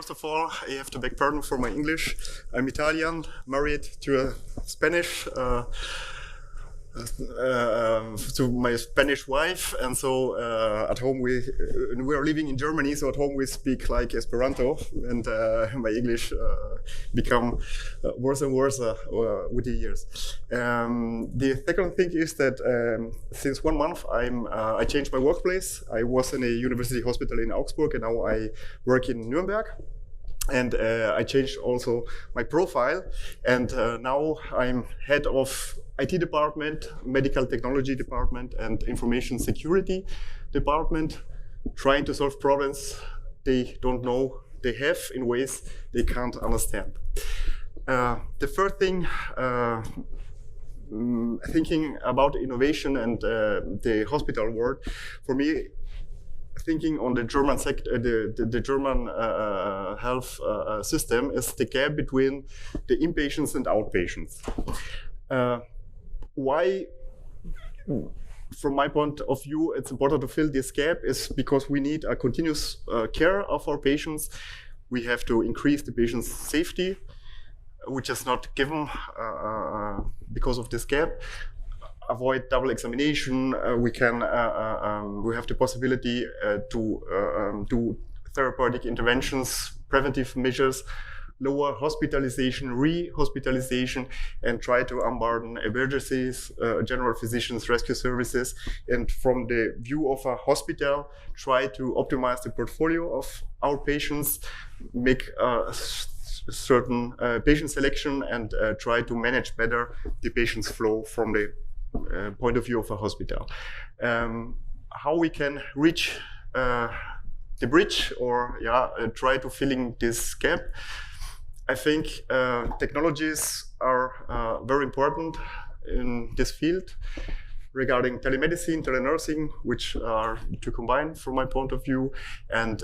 First of all, I have to beg pardon for my English. I'm Italian, married to a Spanish, to my Spanish wife, and so at home we are living in Germany. So at home we speak like Esperanto, and my English become worse and worse with the years. The second thing is that since 1 month I changed my workplace. I was in a university hospital in Augsburg, and now I work in Nürnberg. And I changed also my profile, and now I'm head of IT department, medical technology department, and information security department, trying to solve problems they don't know they have in ways they can't understand. The third thing, thinking about innovation and the hospital world, for me, thinking on the German the German health system is the gap between the inpatients and outpatients. Why, from my point of view, it's important to fill this gap is because we need a continuous care of our patients. We have to increase the patient's safety, which is not given because of this gap. Avoid double examination. We have the possibility to do therapeutic interventions, preventive measures, lower hospitalization, re-hospitalization, and try to unburden emergencies, general physicians, rescue services, and from the view of a hospital, try to optimize the portfolio of our patients, make certain patient selection, and try to manage better the patient's flow from the point of view of a hospital. How we can reach the bridge or try to filling this gap. I think technologies are very important in this field regarding telemedicine, telenursing, which are to combine from my point of view. And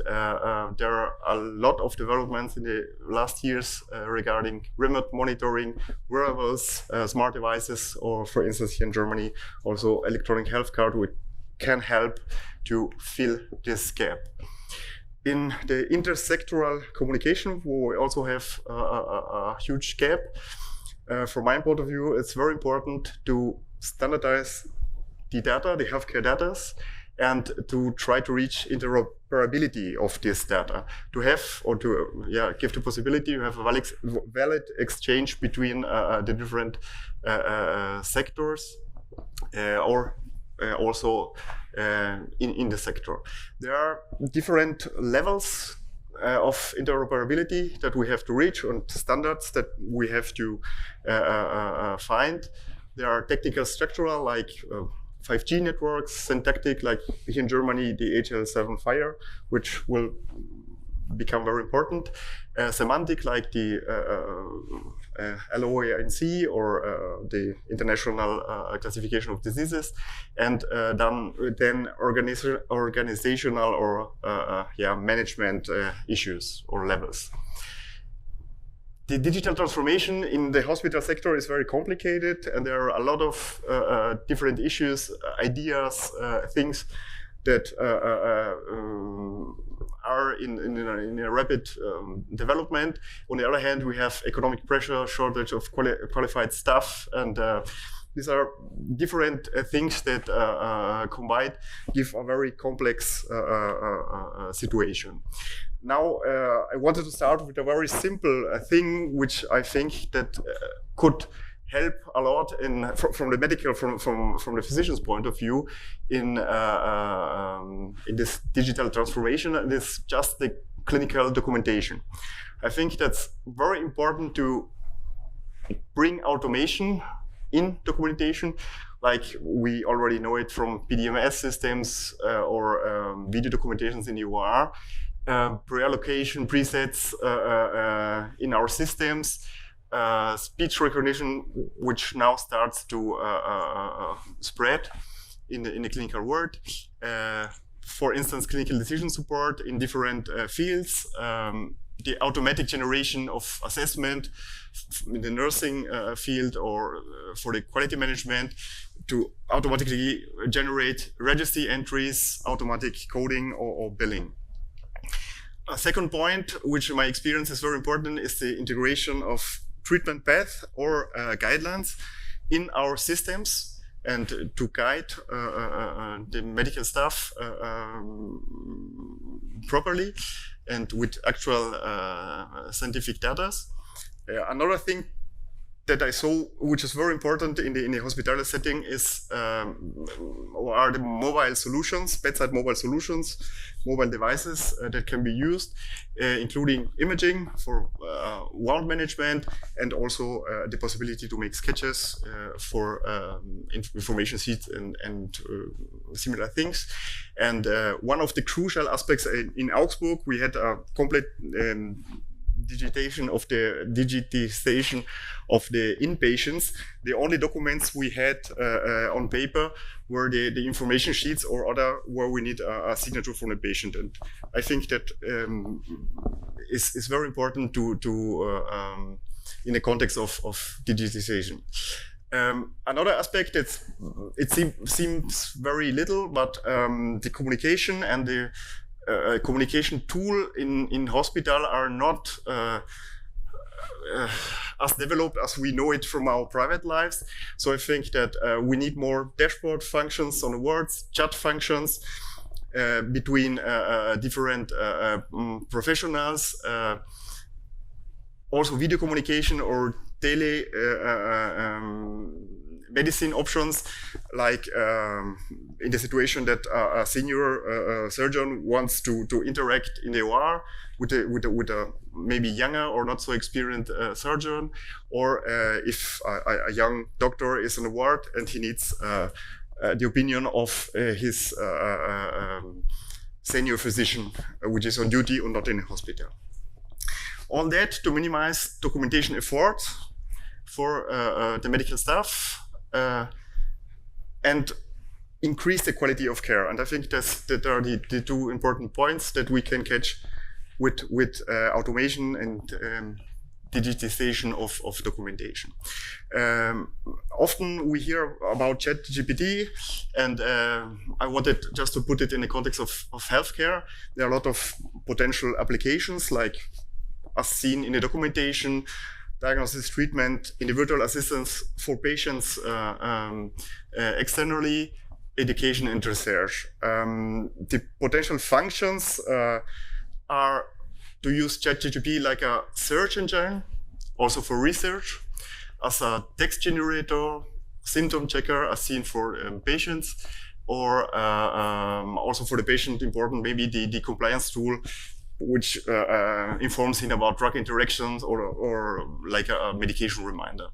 there are a lot of developments in the last years regarding remote monitoring, wearables, smart devices, or for instance here in Germany, also electronic health card, which can help to fill this gap. In the intersectoral communication, we also have a huge gap. From my point of view, it's very important to standardize the data, the healthcare data, and to try to reach interoperability of this data. To have or to give the possibility to have a valid exchange between the different sectors or also in the sector. There are different levels of interoperability that we have to reach and standards that we have to find. There are technical structural like 5G networks, syntactic like here in Germany the HL7 Fire, which will become very important. Semantic like the LOANC or the International Classification of Diseases, and then organizational or management issues or levels. The digital transformation in the hospital sector is very complicated, and there are a lot of different issues, ideas, things that are in a rapid development. On the other hand, we have economic pressure, shortage of qualified staff, and these are different things that combined give a very complex situation. Now, I wanted to start with a very simple thing, which I think that could help a lot from the medical, from the physician's point of view, in this digital transformation. And it's just the clinical documentation. I think that's very important to bring automation in documentation, like we already know it from PDMS systems or video documentations in UR. Pre-allocation presets in our systems, speech recognition, which now starts to spread in the clinical world. For instance, clinical decision support in different fields, the automatic generation of assessment in the nursing field or for the quality management, to automatically generate registry entries, automatic coding or billing. A second point, which in my experience is very important, is the integration of treatment path or guidelines in our systems, and to guide the medical staff properly and with actual scientific data. Another thing that I saw, which is very important in the hospital setting, is are the mobile solutions, bedside mobile solutions, mobile devices that can be used, including imaging for wound management, and also the possibility to make sketches for information sheets and similar things. And one of the crucial aspects in Augsburg, we had a complete digitization of the inpatients. The only documents we had on paper were the information sheets or other where we need a signature from the patient. And I think that is very important to in the context of digitization. Another aspect that seems very little, but the communication and the communication tool in hospital are not as developed as we know it from our private lives. So I think that we need more dashboard functions on the wards, chat functions between different professionals, also video communication or tele medicine options, like in the situation that a senior surgeon wants to interact in the OR with a maybe younger or not so experienced surgeon, or if a young doctor is in the ward and he needs the opinion of his senior physician, which is on duty or not in a hospital. All that to minimize documentation effort for the medical staff and increase the quality of care. And I think that are the two important points that we can catch with automation and digitization of documentation. Often we hear about ChatGPT, and I wanted just to put it in the context of healthcare. There are a lot of potential applications, like as seen in the documentation, diagnosis, treatment, individual assistance for patients externally, education and research. The potential functions are to use ChatGPT like a search engine, also for research, as a text generator, symptom checker, as seen for patients, or also for the patient important, maybe the compliance tool, which informs him about drug interactions or like a medication reminder.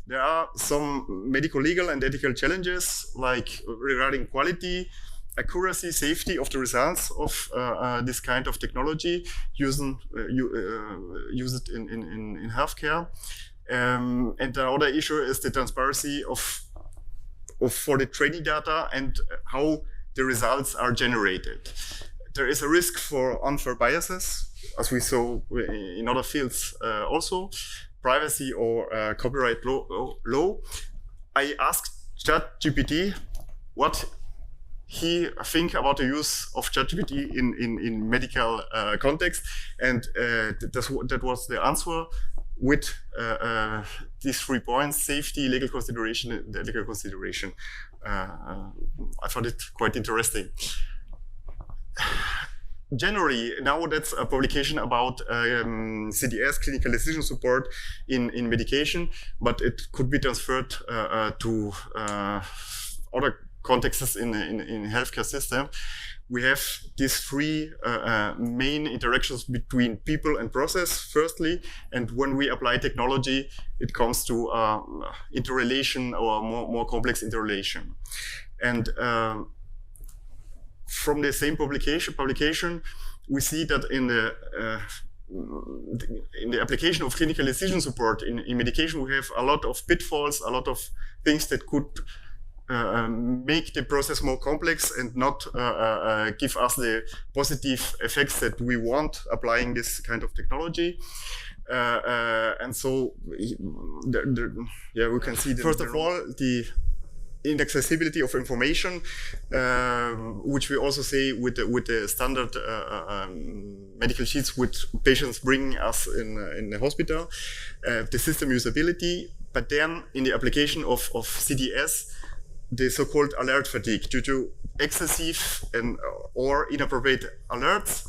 There are some medical, legal and ethical challenges, like regarding quality, accuracy, safety of the results of this kind of technology used in healthcare. And the other issue is the transparency for the training data and how the results are generated. There is a risk for unfair biases, as we saw in other fields also, privacy or copyright law. I asked ChatGPT what he think about the use of ChatGPT in medical context, and that was the answer with these 3 points: safety, legal consideration, and ethical consideration. I found it quite interesting. Generally, now that's a publication about CDS, clinical decision support in medication, but it could be transferred to other contexts in healthcare system. We have these 3 main interactions between people and process, firstly, and when we apply technology, it comes to interrelation or more complex interrelation. And from the same publication, we see that in the application of clinical decision support in medication, we have a lot of pitfalls, a lot of things that could make the process more complex and not give us the positive effects that we want applying this kind of technology. And so, we can see that first of all, inaccessibility of information, which we also say with the standard medical sheets which patients bring us in the hospital, the system usability, but then in the application of CDS, the so-called alert fatigue due to excessive or inappropriate alerts,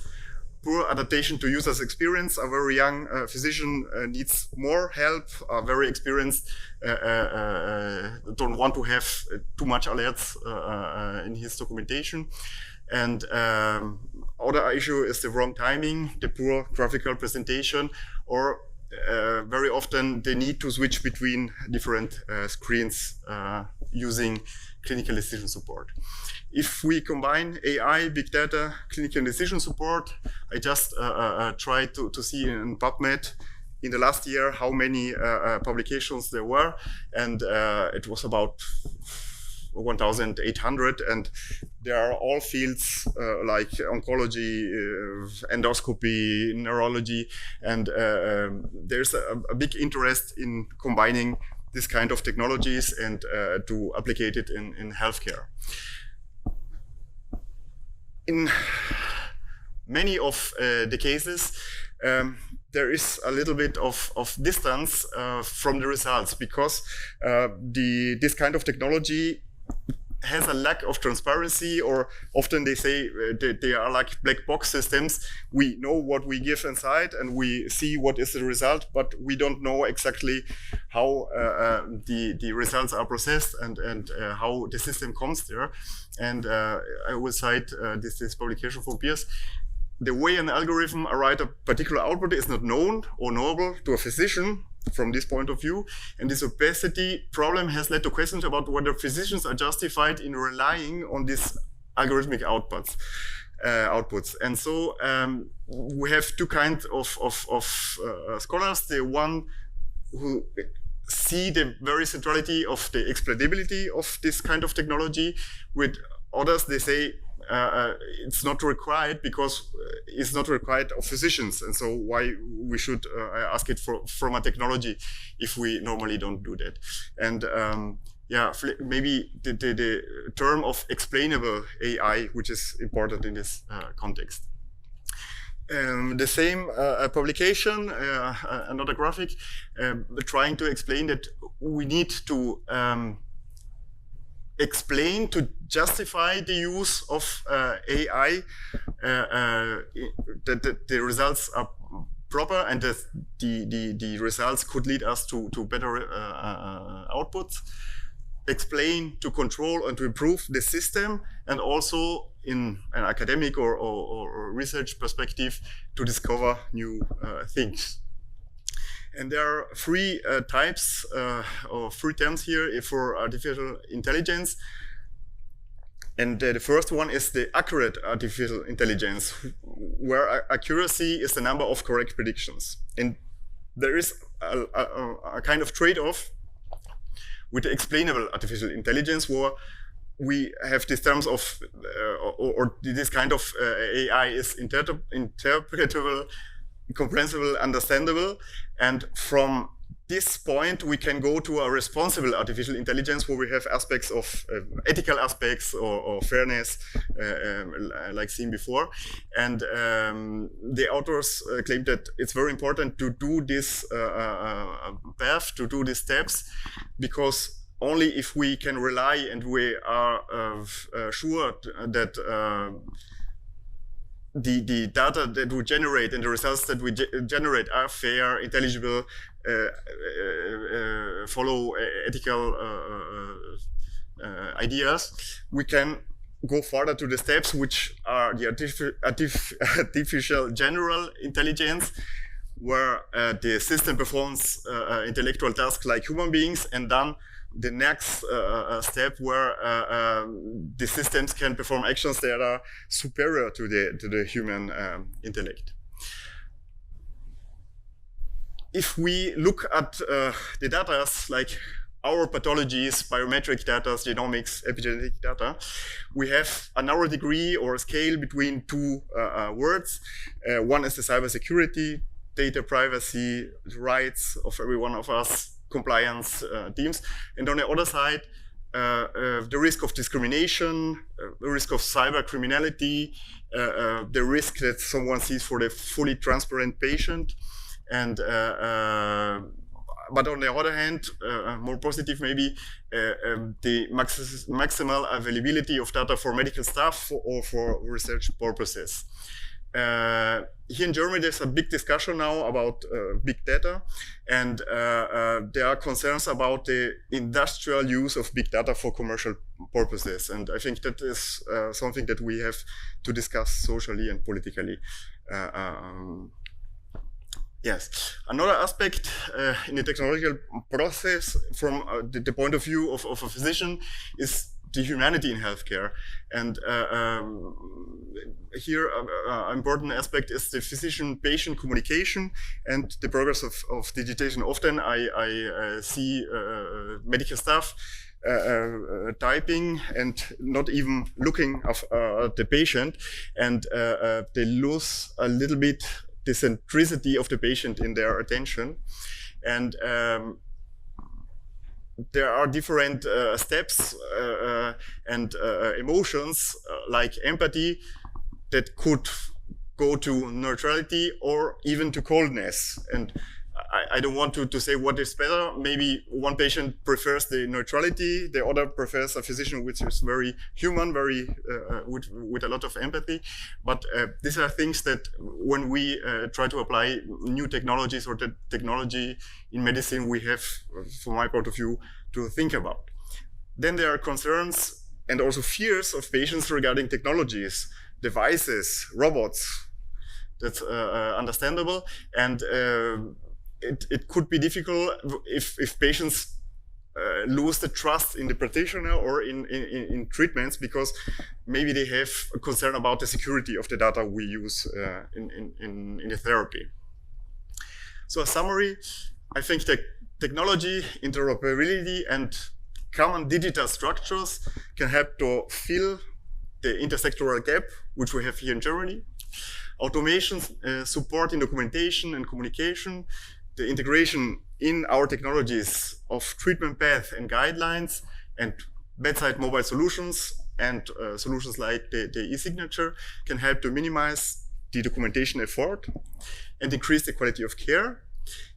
poor adaptation to users' experience. A very young physician needs more help. A very experienced don't want to have too much alerts in his documentation. And other issue is the wrong timing, the poor graphical presentation, or very often they need to switch between different screens using clinical decision support. If we combine AI, big data, clinical decision support, I just tried to see in PubMed in the last year how many publications there were, and it was about 1,800, and there are all fields like oncology, endoscopy, neurology, and there's a big interest in combining this kind of technologies and to applicate it in healthcare. In many of the cases, there is a little bit of distance from the results, because this kind of technology has a lack of transparency, or often they say they are like black box systems. We know what we give inside and we see what is the result, but we don't know exactly how the results are processed and how the system comes there. And I will cite this publication from Pierce. The way an algorithm arrives at a particular output is not known or knowable to a physician from this point of view. And this opacity problem has led to questions about whether physicians are justified in relying on these algorithmic outputs. And so we have two kinds of scholars. The one who see the very centrality of the explainability of this kind of technology. With others, they say it's not required because it's not required of physicians, and so why we should ask it from a technology if we normally don't do that. And yeah, maybe the term of explainable AI, which is important in this context. The same publication, another graphic, trying to explain that we need to explain, to justify the use of AI, that the results are proper and that the results could lead us to better outputs. Explain, to control and to improve the system, and also in an academic or research perspective to discover new things. And there are three types or three terms here for artificial intelligence. And the first one is the accurate artificial intelligence, where accuracy is the number of correct predictions. And there is a kind of trade-off with the explainable artificial intelligence, where we have these terms of, or this kind of AI is interpretable, comprehensible, understandable, and from this point we can go to a responsible artificial intelligence, where we have aspects of ethical aspects or fairness, like seen before. And the authors claim that it's very important to do this path, to do these steps, because only if we can rely and we are sure that the data that we generate and the results that we generate are fair, intelligible, follow ethical ideas, we can go further to the steps which are the artificial general intelligence, where the system performs intellectual tasks like human beings, and then the next step where the systems can perform actions that are superior to the human intellect. If we look at the data, like our pathologies, biometric data, genomics, epigenetic data, we have a narrow degree or scale between two words. One is the cybersecurity, data privacy, rights of every one of us, compliance teams, and on the other side, the risk of discrimination, the risk of cyber criminality, the risk that someone sees for the fully transparent patient, and but on the other hand, more positive maybe, the maximal availability of data for medical staff or for research purposes. Here in Germany, there's a big discussion now about big data, and there are concerns about the industrial use of big data for commercial purposes. And I think that is something that we have to discuss socially and politically. Yes, another aspect in the technological process from the point of view of a physician is the humanity in healthcare. And here an important aspect is the physician-patient communication and the progress of digitization. Often I see medical staff typing and not even looking at the patient, and they lose a little bit the centricity of the patient in their attention. And there are different steps and emotions like empathy that could go to neutrality or even to coldness. And I don't want to say what is better. Maybe one patient prefers the neutrality, the other prefers a physician which is very human, very with a lot of empathy. But these are things that when we try to apply new technologies or the technology in medicine, we have, from my point of view, to think about. Then there are concerns and also fears of patients regarding technologies, devices, robots. That's understandable. And it could be difficult if patients lose the trust in the practitioner or in treatments, because maybe they have a concern about the security of the data we use in the therapy. So a summary, I think that technology, interoperability, and common digital structures can help to fill the intersectoral gap, which we have here in Germany. Automation, support in documentation and communication, the integration in our technologies of treatment path and guidelines, and bedside mobile solutions, and solutions like the e-signature can help to minimize the documentation effort and increase the quality of care.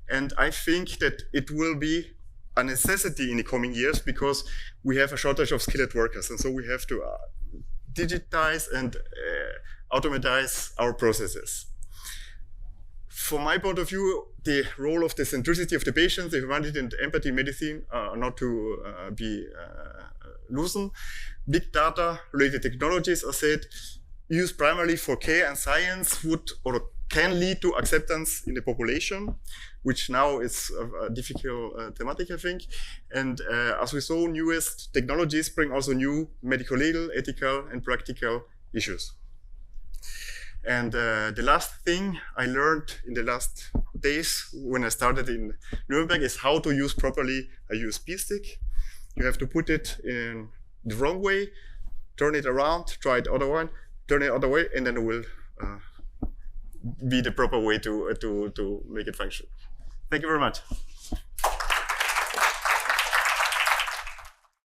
And I think that it will be a necessity in the coming years, because we have a shortage of skilled workers, and so we have to digitize and automatize our processes. From my point of view, the role of the centricity of the patient, the humanity and empathy in medicine are not to be loosened. Big data related technologies, as said, used primarily for care and science would or can lead to acceptance in the population, which now is a difficult thematic, I think. And as we saw, newest technologies bring also new medical, legal, ethical, and practical issues. And the last thing I learned in the last days when I started in Nürnberg is how to use properly a USB stick. You have to put it in the wrong way, turn it around, try it other one, turn it other way, and then it will be the proper way to make it function. Thank you very much.